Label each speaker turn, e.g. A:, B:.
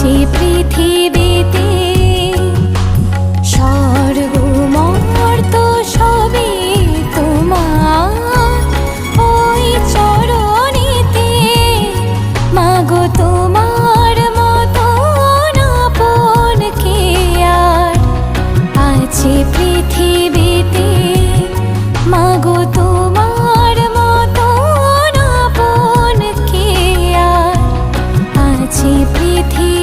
A: আছি পৃথিবীতে স্বর্গ মর্ত সবই তোমার ওই চরণেতে মাগো তোমার মতো আপন কে আর আছি পৃথিবীতে মাগো তোমার মতো আপন কে আর আছি পৃথিবী